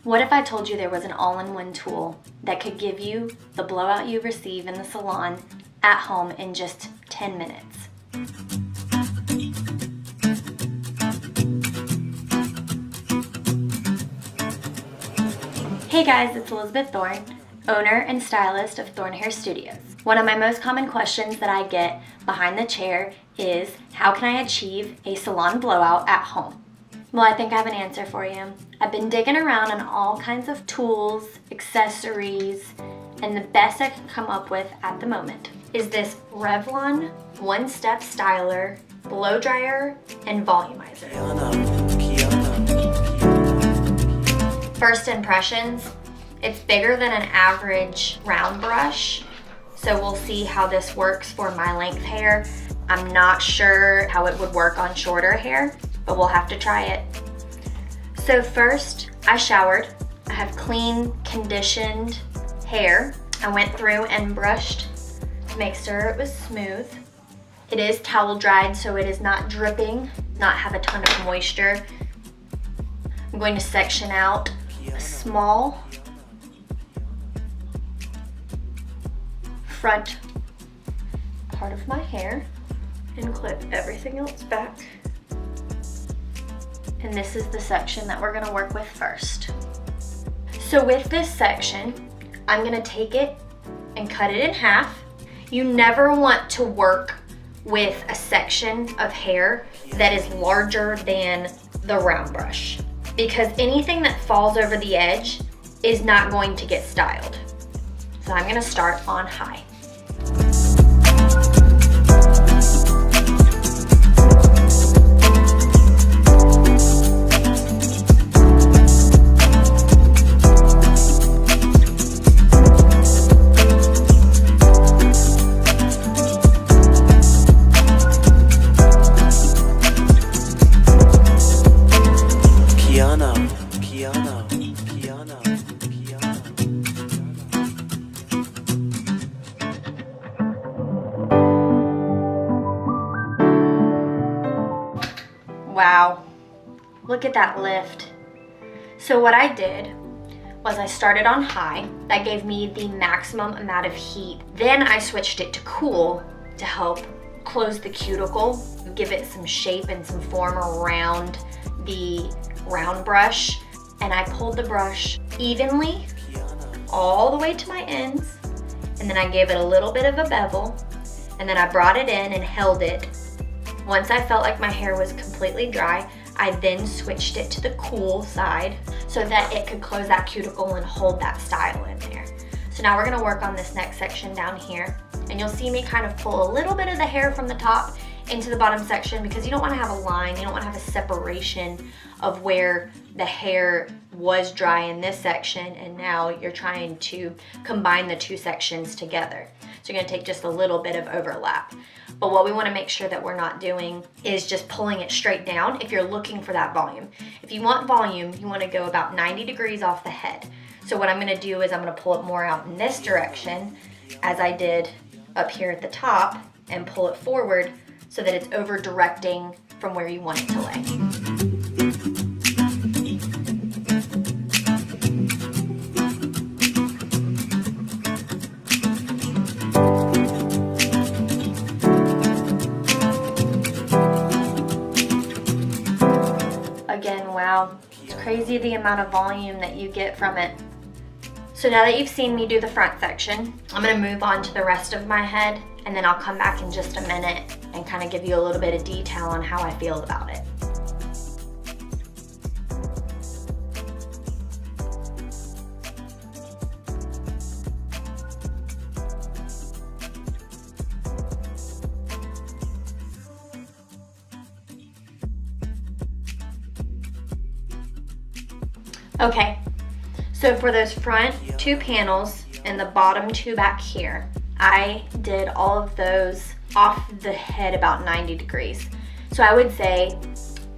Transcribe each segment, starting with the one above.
What if I told you there was an all-in-one tool that could give you the blowout you receive in the salon at home in just 10 minutes? Hey guys, it's Elizabeth Thorne, owner and stylist of Thorne Hair Studios. One of my most common questions that I get behind the chair is, how can I achieve a salon blowout at home? Well, I think I have an answer for you. I've been digging around on all kinds of tools, accessories, and the best I can come up with at the moment is this Revlon one-step styler, blow dryer, and volumizer. First impressions, it's bigger than an average round brush, so we'll see how this works for my length hair. I'm not sure how it would work on shorter hair, but we'll have to try it. So first, I showered. I have clean, conditioned hair. I went through and brushed to make sure it was smooth. It is towel dried, so it is not dripping, not have a ton of moisture. I'm going to section out a small front part of my hair and clip everything else back. And this is the section that we're gonna work with first. So with this section, I'm gonna take it and cut it in half. You never want to work with a section of hair that is larger than the round brush, because anything that falls over the edge is not going to get styled. So I'm gonna start on high. Wow, look at that lift. So what I did was I started on high. That gave me the maximum amount of heat. Then I switched it to cool to help close the cuticle, give it some shape and some form around the round brush. And I pulled the brush evenly all the way to my ends. And then I gave it a little bit of a bevel. And then I brought it in and held it. Once I felt like my hair was completely dry, I then switched it to the cool side so that it could close that cuticle and hold that style in there. So now we're gonna work on this next section down here, and you'll see me kind of pull a little bit of the hair from the top into the bottom section, because you don't wanna have a line, you don't wanna have a separation of where the hair was dry in this section and now you're trying to combine the two sections together. So you're gonna take just a little bit of overlap. But what we wanna make sure that we're not doing is just pulling it straight down if you're looking for that volume. If you want volume, you wanna go about 90 degrees off the head. So what I'm gonna do is I'm gonna pull it more out in this direction, as I did up here at the top, and pull it forward so that it's over directing from where you want it to lay. Again, wow, it's crazy the amount of volume that you get from it. So now that you've seen me do the front section, I'm gonna move on to the rest of my head, and then I'll come back in just a minute and kind of give you a little bit of detail on how I feel about it. Okay, so for those front two panels and the bottom two back here, I did all of those off the head about 90 degrees. So I would say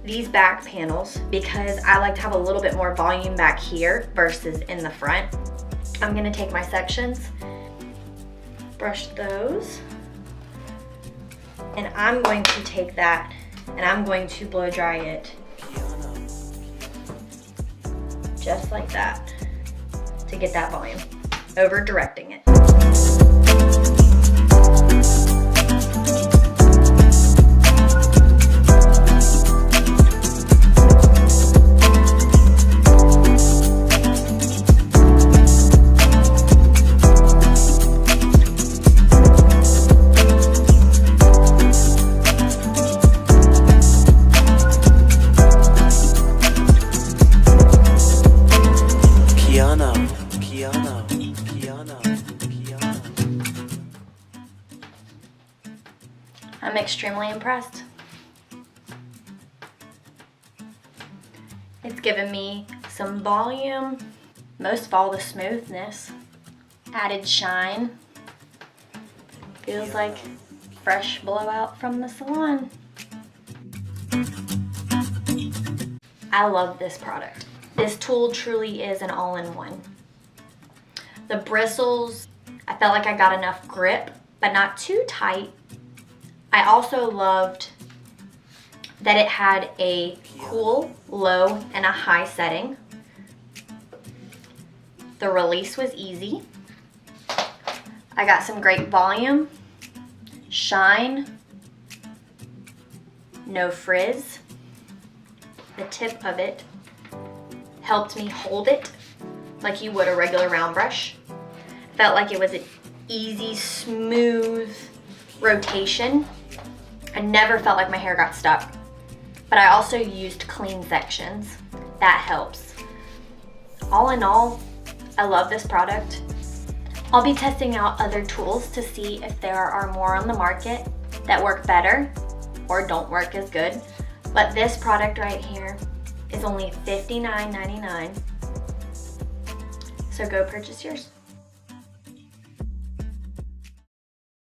these back panels, because I like to have a little bit more volume back here versus in the front, I'm gonna take my sections, brush those, and I'm going to take that and I'm going to blow dry it just like that to get that volume, over directing it. I'm extremely impressed. It's given me some volume, most of all the smoothness, added shine. Feels like fresh blowout from the salon. I love this product. This tool truly is an all-in-one. The bristles, I felt like I got enough grip, but not too tight. I also loved that it had a cool, low, and a high setting. The release was easy. I got some great volume, shine, no frizz. The tip of it helped me hold it like you would a regular round brush. Felt like it was an easy, smooth rotation. I never felt like my hair got stuck, but I also used clean sections. That helps. All in all, I love this product. I'll be testing out other tools to see if there are more on the market that work better or don't work as good. But this product right here is only $59.99. So go purchase yours.